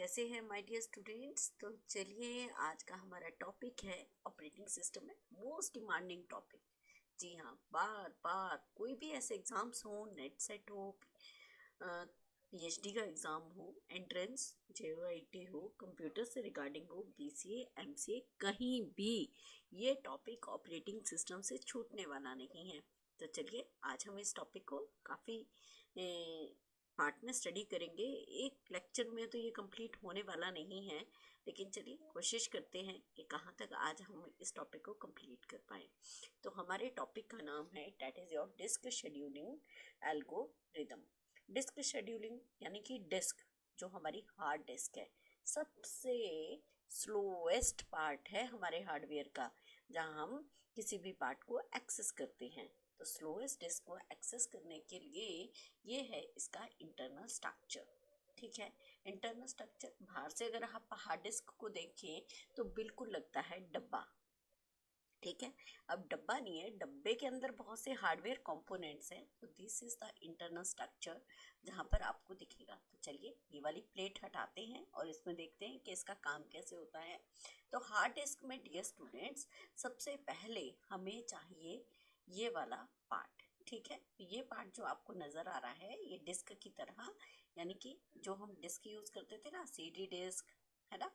कैसे हैं my dear students. तो चलिए आज का हमारा टॉपिक है ऑपरेटिंग सिस्टम में मोस्ट डिमांडिंग टॉपिक। जी हाँ, बार बार कोई भी ऐसे एग्जाम्स हो, नेट सेट हो, पीएचडी का एग्ज़ाम हो, एंट्रेंस जेईटी हो, कंप्यूटर से रिगार्डिंग हो, बीसीए एमसीए, कहीं भी ये टॉपिक ऑपरेटिंग सिस्टम से छूटने वाला नहीं है। तो चलिए आज हम इस टॉपिक को काफ़ी पार्ट में स्टडी करेंगे। एक लेक्चर में तो ये कंप्लीट होने वाला नहीं है, लेकिन चलिए कोशिश करते हैं कि कहाँ तक आज हम इस टॉपिक को कंप्लीट कर पाए। तो हमारे टॉपिक का नाम है that is your disk scheduling algorithm. Disk scheduling यानी कि डिस्क जो हमारी हार्ड डिस्क है, सबसे स्लोएस्ट पार्ट है हमारे हार्डवेयर का, जहाँ हम किसी भी पार्ट को एक्सेस करते हैं। तो स्लोएस्ट डिस्क को एक्सेस करने के लिए ये है इसका इंटरनल स्ट्रक्चर। ठीक है, इंटरनल स्ट्रक्चर बाहर से अगर आप हार्ड डिस्क को देखें तो बिल्कुल लगता है डब्बा। ठीक है, अब डब्बा नहीं है, डब्बे के अंदर बहुत से हार्डवेयर कंपोनेंट्स हैं। तो this is the internal structure जहाँ पर आपको दिखेगा। तो चलिए ये वाली प्लेट हटाते हैं और इसमें देखते हैं कि इसका काम कैसे होता है। तो हार्ड डिस्क में डियर स्टूडेंट्स सबसे पहले हमें चाहिए ये वाला पार्ट। ठीक है, ये पार्ट जो आपको नज़र आ रहा है ये डिस्क की तरह, यानी कि जो हम डिस्क यूज़ करते थे ना, सीडी डिस्क है ना,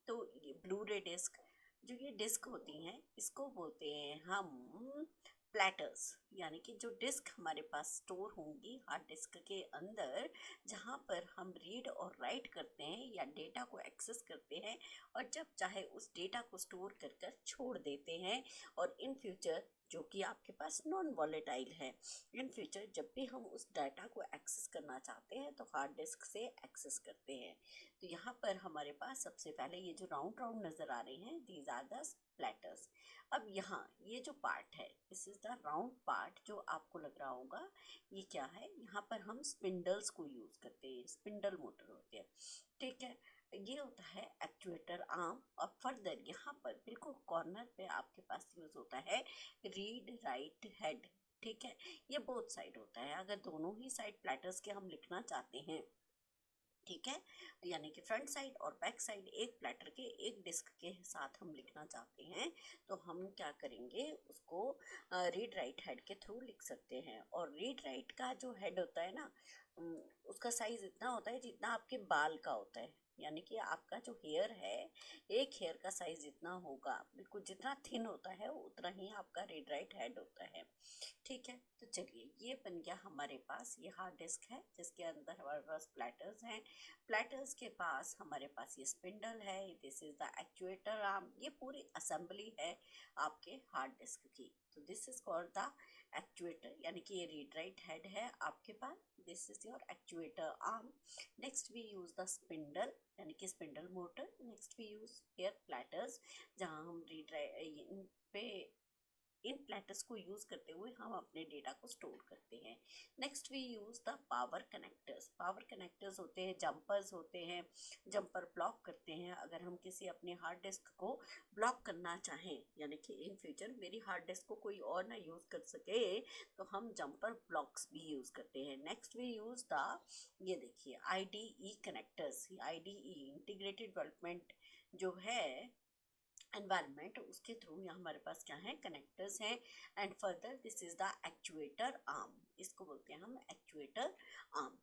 तो ये ब्लू रे डिस्क, जो ये डिस्क होती हैं इसको बोलते हैं हम प्लेटर्स। यानी कि जो डिस्क हमारे पास स्टोर होंगी हार्ड डिस्क के अंदर, जहाँ पर हम रीड और राइट करते हैं या डेटा को एक्सेस करते हैं, और जब चाहे उस डेटा को स्टोर कर कर छोड़ देते हैं। और इन फ्यूचर जो कि आपके पास नॉन वॉलेटाइल है, इन फ्यूचर जब भी हम उस डाटा को एक्सेस करना चाहते हैं तो हार्ड डिस्क से एक्सेस करते हैं। तो यहाँ पर हमारे पास सबसे पहले ये जो राउंड राउंड नज़र आ रहे हैं, दीज आर द प्लेटर्स। अब यहाँ ये जो पार्ट है, this is the round part जो आपको लग रहा होगा, ये क्या है, यहाँ पर हम स्पिंडल्स को यूज़ करते हैं, स्पिंडल मोटर होती है। ठीक है, ये होता है एक्चुएटर आर्म। और फर्दर यहाँ पर बिल्कुल कॉर्नर पे आपके पास यूज़ होता है रीड राइट हेड। ठीक है, ये बोथ साइड होता है, अगर दोनों ही साइड प्लेटर्स के हम लिखना चाहते हैं, ठीक है, यानी कि फ्रंट साइड और बैक साइड एक प्लेटर के एक डिस्क के साथ हम लिखना चाहते हैं, तो हम क्या करेंगे, उसको रीड राइट हेड के थ्रू लिख सकते हैं। और रीड राइट का जो हेड होता है ना, उसका साइज इतना होता है जितना आपके बाल का होता है। यानी कि आपका जो हेयर है, एक हेयर का साइज जितना होगा, बिल्कुल जितना थिन होता है उतना ही आपका रीड राइट हेड होता है। ठीक है, तो चलिए ये बन गया हमारे पास, ये हार्ड डिस्क है जिसके अंदर हमारे पास प्लेटर्स हैं। प्लेटर्स के पास हमारे पास ये स्पिंडल है, this is the actuator arm. ये पूरी असेंबली है आपके हार्ड डिस्क की। तो this is called the actuator, यानी कि ये रीड राइट हेड है आपके पास, this is your actuator arm. Next we use the spindle, यानी कि spindle motor. Next we use here platters, जहाँ हम रीड राइट पे इन प्लेटर्स को यूज़ करते हुए हम अपने डेटा को स्टोर करते हैं। Next we use the power connectors. Power connectors होते हैं, जंपर्स होते हैं, जंपर ब्लॉक करते हैं। अगर हम किसी अपने हार्ड डिस्क को ब्लॉक करना चाहें, यानी कि इन फ्यूचर मेरी हार्ड डिस्क को कोई और ना यूज़ कर सके, तो हम जंपर ब्लॉक्स भी यूज़ करते हैं। नेक्स्ट वी यूज़ द, ये देखिए, IDE connectors. IDE integrated development जो है एनवायरनमेंट, उसके थ्रू यहाँ हमारे पास क्या है, कनेक्टर्स हैं। And further this is the actuator arm, इसको बोलते हैं हम एक्चुएटर आर्म।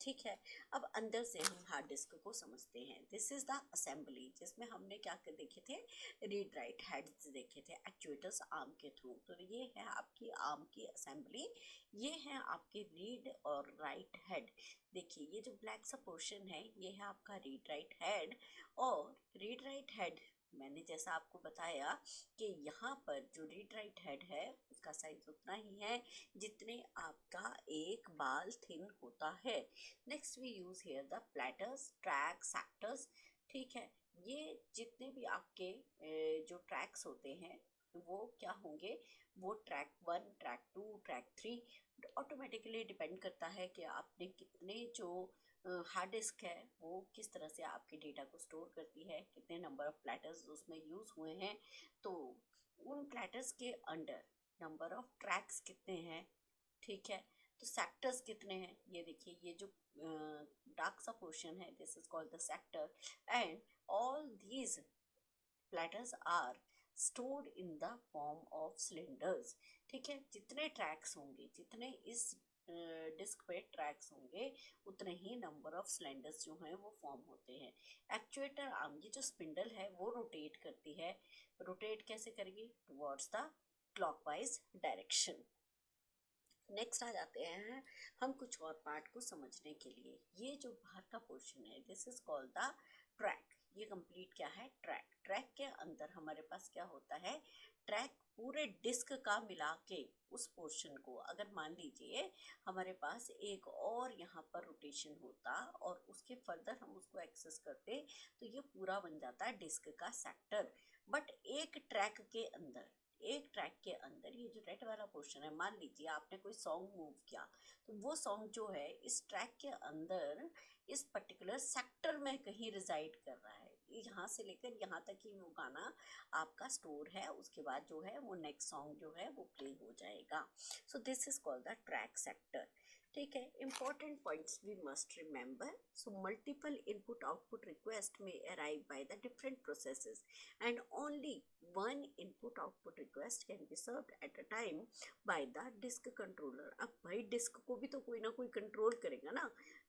ठीक है, अब अंदर से हम हार्ड डिस्क को समझते हैं। दिस इज द असेंबली, जिसमें हमने क्या कर देखे थे, रीड राइट हेड्स देखे थे एक्चुएटर्स आर्म के थ्रू। तो ये है आपकी आर्म की असेंबली, ये है आपके रीड और राइट हेड। देखिए ये जो ब्लैक सा पोर्शन है, ये है आपका रीड राइट हेड। और रीड राइट हेड मैंने जैसा आपको बताया कि यहाँ पर जो रीड राइट हेड है उसका साइज उतना ही है जितने आपका एक बाल थिन होता है। Next we use here the platters, track, sectors. ठीक है, ये जितने भी आपके जो ट्रैक्स होते हैं वो क्या होंगे, वो track 1, track 2, track 3, automatically depend करता है कि आपने कितने जो हार्ड डिस्क है वो किस तरह से आपके डेटा को स्टोर करती है, कितने नंबर ऑफ प्लेटर्स उसमें यूज़ हुए हैं। तो उन प्लेटर्स के अंडर नंबर ऑफ ट्रैक्स कितने हैं, ठीक है, तो सेक्टर्स कितने हैं, ये देखिए, ये जो डार्क सा पोर्शन है, this is called the sector, and all these platters are stored in the form of cylinders. ठीक है, जितने ट्रैक्स होंगे, जितने इस डिस्क पे ट्रैक्स होंगे, उतने ही नंबर ऑफ सिलेंडर्स जो हैं वो फॉर्म होते हैं। एक्चुएटर आर्म, ये जो स्पिंडल है वो रोटेट करती है। रोटेट कैसे करेगी? Towards the clockwise direction. Next आ जाते हैं हम कुछ और पार्ट को समझने के लिए। ये जो बाहर का पोर्शन है, this is called the track. ये कंप्लीट क्या है? ट्रैक। ट्रैक के अंदर हमारे पास क्या होता है? ट्रैक पूरे डिस्क का मिला के उस पोर्शन को, अगर मान लीजिए हमारे पास एक और यहाँ पर रोटेशन होता और उसके फर्दर हम उसको एक्सेस करते, तो ये पूरा बन जाता है डिस्क का सेक्टर। बट एक ट्रैक के अंदर ये जो रेड वाला पोर्शन है, मान लीजिए आपने कोई सॉन्ग मूव किया, तो वो सॉन्ग जो है इस ट्रैक के अंदर इस पर्टिकुलर सेक्टर में कहीं रिजाइड कर रहा है। यहाँ से लेकर यहाँ तक ही वो गाना आपका स्टोर है, उसके बाद जो है वो नेक्स्ट सॉन्ग जो है वो प्ले हो जाएगा। So this is called the track sector. ठीक है, important points we must remember. So multiple input output request may arrive by the different processes and only one input output request can be served at a time by the disk controller। अब भाई disc को भी तो कोई ना कोई control करेगा ना,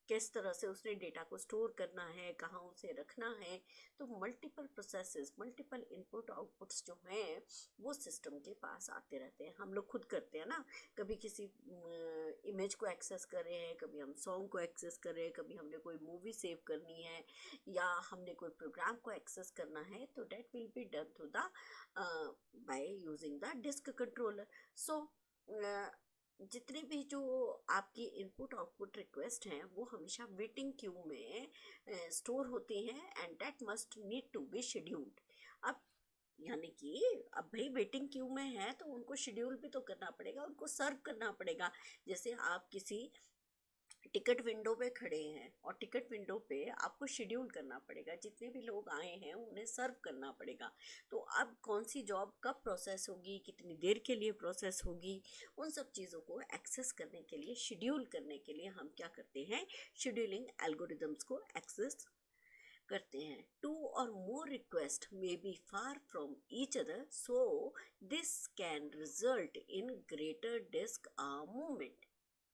किस तरह से उसने डेटा को स्टोर करना है, कहाँ उसे रखना है। तो multiple processes, multiple input outputs जो हैं वो सिस्टम के पास आते रहते हैं। हम लोग खुद करते हैं ना, कभी किसी इमेज को एक्सेस कर रहे हैं, कभी हम सॉन्ग को एक्सेस कर रहे हैं, कभी हमने कोई मूवी सेव करनी है या हमने कोई प्रोग्राम को एक्सेस करना है, तो that will be done through the by using the disk controller. So जितनी भी जो आपकी इनपुट आउटपुट रिक्वेस्ट हैं वो हमेशा वेटिंग क्यू में स्टोर होती हैं and that must need to be scheduled. अब यानी कि अब भाई वेटिंग क्यू में है तो उनको शेड्यूल भी तो करना पड़ेगा, उनको सर्व करना पड़ेगा। जैसे आप किसी टिकट विंडो पे खड़े हैं और टिकट विंडो पे आपको शेड्यूल करना पड़ेगा, जितने भी लोग आए हैं उन्हें सर्व करना पड़ेगा। तो अब कौन सी जॉब कब प्रोसेस होगी, कितनी देर के लिए प्रोसेस होगी, उन सब चीज़ों को एक्सेस करने के लिए, शेड्यूल करने के लिए हम क्या करते हैं? शेड्यूलिंग एल्गोरिदम्स को एक्सेस करते हैं। टू और more request may be far from each other, so this can result in greater disk movement.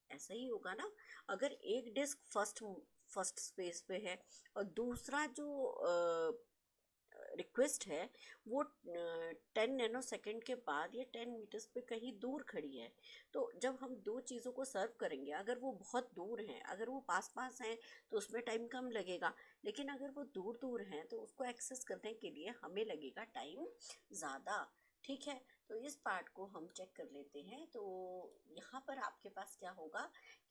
ऐसा ही होगा ना, अगर एक डिस्क फर्स्ट स्पेस पे है और दूसरा जो रिक्वेस्ट है वो 10 नैनो सेकेंड के बाद या 10 मीटर्स पे कहीं दूर खड़ी है, तो जब हम दो चीज़ों को सर्व करेंगे, अगर वो बहुत दूर हैं, अगर वो पास पास हैं तो उसमें टाइम कम लगेगा, लेकिन अगर वो दूर दूर हैं तो उसको एक्सेस करने के लिए हमें लगेगा टाइम ज़्यादा। ठीक है, तो इस पार्ट को हम चेक कर लेते हैं। तो यहाँ पर आपके पास क्या होगा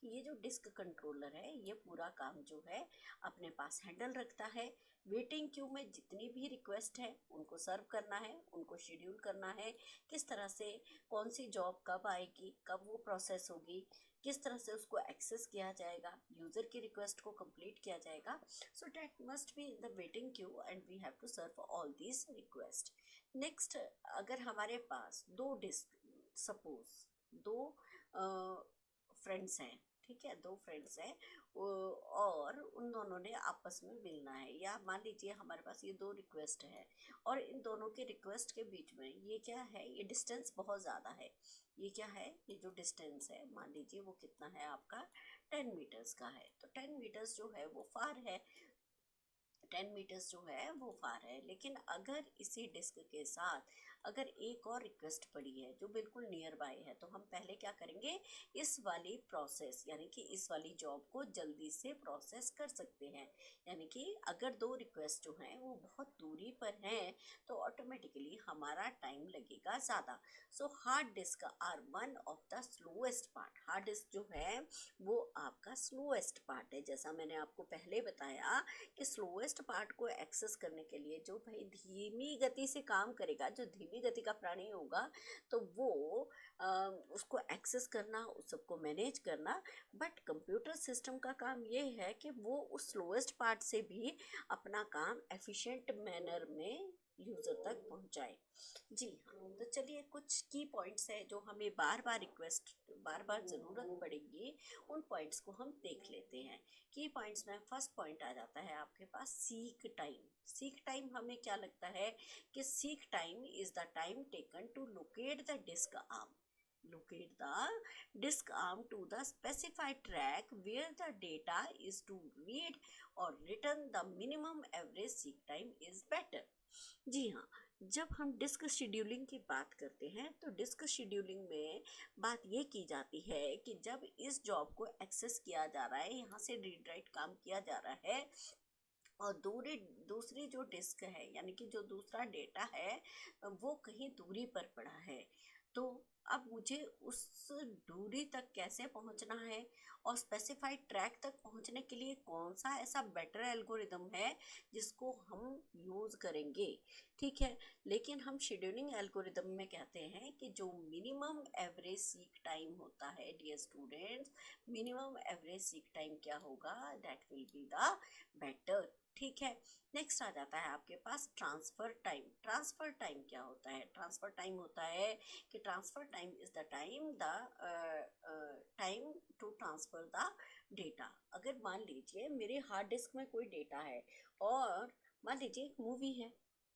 कि ये जो डिस्क कंट्रोलर है ये पूरा काम जो है अपने पास हैंडल रखता है। वेटिंग क्यू में जितनी भी रिक्वेस्ट है उनको सर्व करना है, उनको शेड्यूल करना है, किस तरह से कौन सी जॉब कब आएगी, कब वो प्रोसेस होगी, किस तरह से उसको एक्सेस किया जाएगा, यूज़र की रिक्वेस्ट को कंप्लीट किया जाएगा। So that must be in the waiting queue and we have to serve all these request. Next, अगर हमारे पास दो डिस्क, सपोज दो फ्रेंड्स हैं, ठीक है, दो फ्रेंड्स हैं और उन दोनों ने आपस में मिलना है, या मान लीजिए हमारे पास ये दो रिक्वेस्ट है और इन दोनों के रिक्वेस्ट के बीच में ये क्या है, ये डिस्टेंस बहुत ज़्यादा है। ये क्या है? ये जो डिस्टेंस है, मान लीजिए वो कितना है आपका 10 मीटर्स का है, तो 10 मीटर्स जो है वो फार है, 10 मीटर्स जो है वो फार है। लेकिन अगर इसी डिस्क के साथ अगर एक और रिक्वेस्ट पड़ी है जो बिल्कुल नियर बाय है, तो हम पहले क्या करेंगे, इस वाली प्रोसेस यानी कि इस वाली जॉब को जल्दी से प्रोसेस कर सकते हैं। यानी कि अगर दो रिक्वेस्ट जो हैं वो बहुत दूरी पर हैं तो ऑटोमेटिकली हमारा टाइम लगेगा ज़्यादा। So hard disk are one of the slowest part. Hard disk जो है वो आपका स्लोएस्ट पार्ट है। जैसा मैंने आपको पहले बताया कि स्लोएस्ट पार्ट को एक्सेस करने के लिए जो भाई धीमी गति से काम करेगा, जो धीमी गति का प्राणी होगा, तो वो उसको एक्सेस करना, उस सबको मैनेज करना। बट कंप्यूटर सिस्टम का काम ये है कि वो उस स्लोएस्ट पार्ट से भी अपना काम एफिशिएंट मैनर में यूज़र तक पहुंचाए। जी हाँ, तो चलिए कुछ की पॉइंट्स है जो हमें बार बार ज़रूरत पड़ेगी, उन पॉइंट्स को हम देख लेते हैं। की पॉइंट्स में फर्स्ट पॉइंट आ जाता है आपके पास सीक टाइम। सीक टाइम हमें क्या लगता है कि seek time is the time taken to locate the disk arm, locate the disk arm to the specified track where the data is to read or written. The minimum average seek time is better. जी हाँ, जब हम disk scheduling की बात करते हैं तो disk scheduling में बात ये की जाती है कि जब इस जॉब को एक्सेस किया जा रहा है, यहाँ से रीड राइट काम किया जा रहा है और दूसरी जो डिस्क है यानी कि जो दूसरा डेटा है वो कहीं दूरी पर पड़ा है, तो अब मुझे उस दूरी तक कैसे पहुंचना है और स्पेसिफाइड ट्रैक तक पहुंचने के लिए कौन सा ऐसा बेटर एल्गोरिदम है जिसको हम यूज़ करेंगे। ठीक है, लेकिन हम शेड्यूलिंग एल्गोरिदम में कहते हैं कि जो मिनिमम एवरेज सीक टाइम होता है dear students, minimum average seek time क्या होगा, that will be the better. ठीक है, नेक्स्ट आ जाता है आपके पास ट्रांसफर टाइम। ट्रांसफर टाइम क्या होता है, ट्रांसफर टाइम होता है कि transfer time is the time to transfer the data. अगर मान लीजिए मेरे हार्ड डिस्क में कोई डेटा है और मान लीजिए एक मूवी है,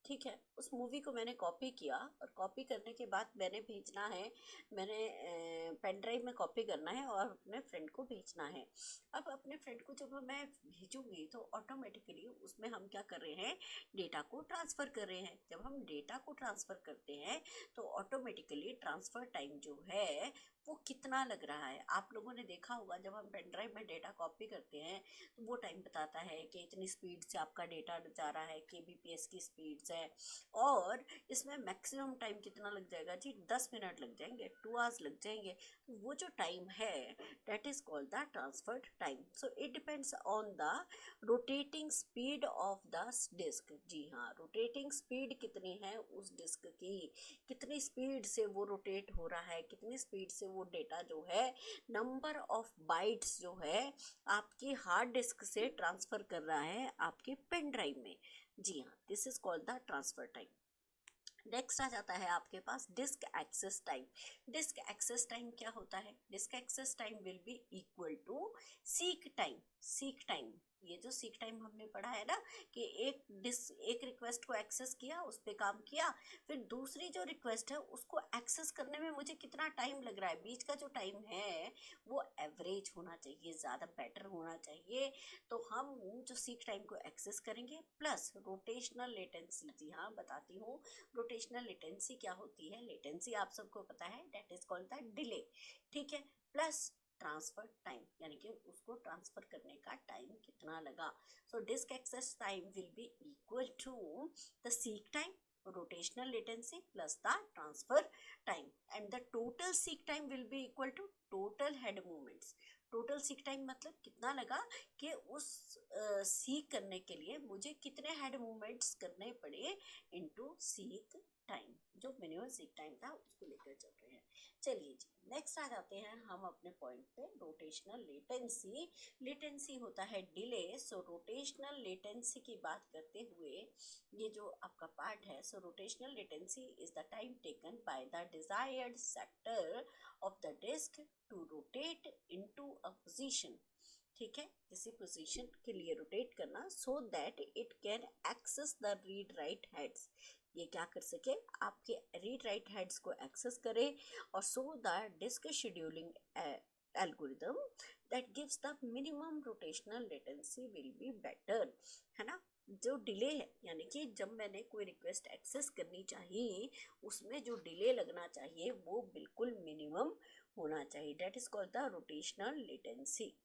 ठीक है, उस मूवी को मैंने कॉपी किया और कॉपी करने के बाद मैंने भेजना है, मैंने पेन ड्राइव में कॉपी करना है और अपने फ्रेंड को भेजना है। अब अपने फ्रेंड को जब मैं भेजूंगी तो ऑटोमेटिकली उसमें हम क्या कर रहे हैं, डेटा को ट्रांसफ़र कर रहे हैं। जब हम डेटा को ट्रांसफ़र करते हैं तो ऑटोमेटिकली ट्रांसफ़र टाइम जो है वो कितना लग रहा है। आप लोगों ने देखा होगा जब हम पेन ड्राइव में डेटा कॉपी करते हैं तो वो टाइम बताता है कि इतनी स्पीड से आपका डेटा जा रहा है, kbps की स्पीड से, और इसमें मैक्सिमम टाइम कितना लग जाएगा जी, 10 मिनट लग जाएंगे, 2 आवर्स लग जाएंगे। तो वो जो टाइम है that is called the transferred time. So it depends on the rotating speed of the disk. जी हाँ, रोटेटिंग स्पीड कितनी है उस डिस्क की, कितनी स्पीड से वो रोटेट हो रहा है, कितनी स्पीड से वो डेटा जो है, नंबर ऑफ बाइट्स जो है आपकी हार्ड डिस्क से ट्रांसफर कर रहा है आपके पेन ड्राइव में। जी हाँ, this is called the transfer time. Next आ जाता है आपके पास disk access time. Disk access time क्या होता है, disk access time will be equal to seek time. Seek time, ये जो सीक टाइम हमने पढ़ा है ना कि एक रिक्वेस्ट को एक्सेस किया, उस पर काम किया, फिर दूसरी जो रिक्वेस्ट है उसको एक्सेस करने में मुझे कितना टाइम लग रहा है, बीच का जो टाइम है वो एवरेज होना चाहिए, ज़्यादा बेटर होना चाहिए। तो हम जो सीक टाइम को एक्सेस करेंगे प्लस रोटेशनल लेटेंसी। जी हाँ, बताती हूँ रोटेशनल लेटेंसी क्या होती है। लेटेंसी आप सबको पता है, that is called the delay. ठीक है, प्लस ट्रांसफर टाइम यानी कि उसको ट्रांसफर करने का टाइम कितना लगा। So disk access time will be equal to the seek time, rotational latency plus the transfer time, and the total seek time will be equal to total head movements. Total seek time मतलब कितना लगा कि उस seek करने के लिए मुझे कितने हेड मूवमेंट्स करने पड़े इनटू सीक टाइम, जो मिनिमम सीक टाइम था उसको लेकर चल रहे हैं। चलिए जी, नेक्स्ट आ जाते हैं हम अपने पॉइंट पे, रोटेशनल लेटेंसी। लेटेंसी होता है डिले। सो रोटेशनल लेटेंसी की बात करते हुए ये जो आपका पार्ट है, so rotational latency is the time taken by the desired sector of the disk to rotate into a position. ठीक है, किसी पोजीशन के लिए रोटेट करना so that it can access the read write heads. ये क्या कर सके, आपके रीड राइट हेड्स को एक्सेस करे और so the disk scheduling algorithm that gives the minimum rotational latency will be better. है ना, जो डिले है यानी कि जब मैंने कोई रिक्वेस्ट एक्सेस करनी चाहिए उसमें जो डिले लगना चाहिए वो बिल्कुल मिनिमम होना चाहिए, that is called the rotational latency.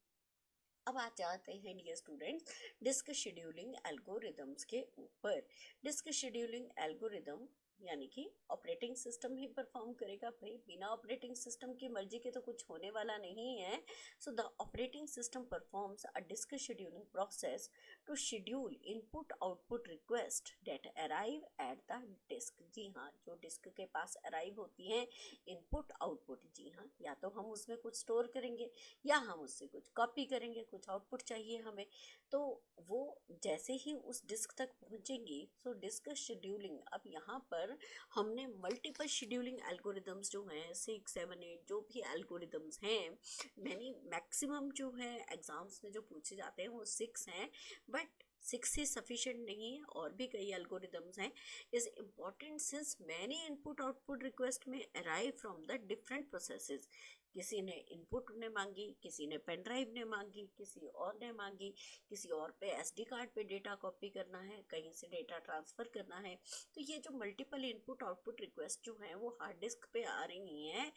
अब आ जाते हैं dear students disk scheduling algorithms के ऊपर। डिस्क शेड्यूलिंग एल्गोरिदम यानी कि ऑपरेटिंग सिस्टम ही परफॉर्म करेगा भाई, बिना ऑपरेटिंग सिस्टम की मर्जी के तो कुछ होने वाला नहीं है। So the operating system performs a disk scheduling process to schedule input output request that arrive at the disk. जी हाँ, जो डिस्क के पास अराइव होती हैं इनपुट आउटपुट, जी हाँ, या तो हम उसमें कुछ स्टोर करेंगे या हम उससे कुछ कॉपी करेंगे, कुछ आउटपुट चाहिए हमें, तो वो जैसे ही उस डिस्क तक पहुंचेंगी। सो डिस्क शेड्यूलिंग, अब यहाँ पर हमने मल्टीपल शेड्यूलिंग एल्गोरिदम्स जो हैं 6, 7, 8 जो भी एल्गोरिदम्स हैं, मैक्सिमम जो है एग्जाम्स में जो पूछे जाते हैं वो 6 हैं, बट 6 ही सफिशिएंट नहीं है, और भी कई एल्गोरिदम्स हैं। Is important since many input output request may arrive from the different processes. किसी ने इनपुट ने मांगी, किसी ने पेन ड्राइव ने मांगी, किसी और ने मांगी, किसी और पे एसडी कार्ड पे डेटा कॉपी करना है, कहीं से डेटा ट्रांसफ़र करना है। तो ये जो मल्टीपल इनपुट आउटपुट रिक्वेस्ट जो हैं वो हार्ड डिस्क पे आ रही हैं।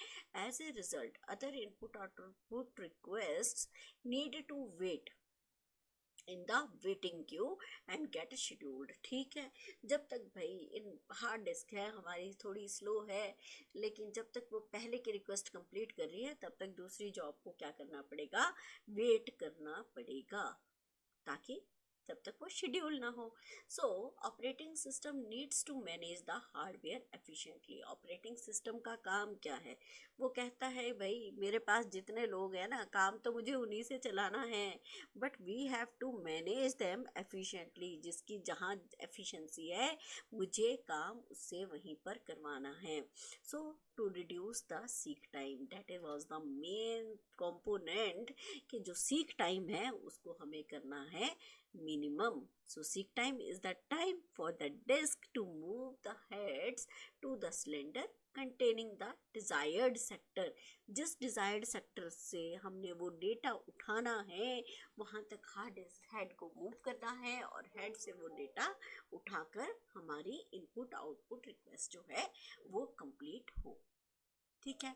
As a result other input output request need to wait in the waiting queue and get scheduled. ठीक है, जब तक भाई इन हार्ड डिस्क है हमारी थोड़ी स्लो है, लेकिन जब तक वो पहले की रिक्वेस्ट कंप्लीट कर रही है तब तक दूसरी जॉब को क्या करना पड़ेगा, वेट करना पड़ेगा, ताकि जब तक वो शेड्यूल ना हो। So operating system needs to manage the hardware efficiently. Operating system का काम क्या है, वो कहता है भाई मेरे पास जितने लोग हैं ना, काम तो मुझे उन्हीं से चलाना है, but we have to manage them efficiently. जिसकी जहाँ एफिशिएंसी है मुझे काम उससे वहीं पर करवाना है। So to reduce the seek time, that is was the main component, कि जो सीक टाइम है उसको हमें करना है minimum. So seek time is the time for the disk to move the heads to the cylinder containing the desired sector. जिस desired sector से हमने वो डेटा उठाना है वहाँ तक हार्ड हेड को मूव करना है, और हेड से वो डेटा उठाकर हमारी इनपुट आउटपुट रिक्वेस्ट जो है वो कंप्लीट हो। ठीक है,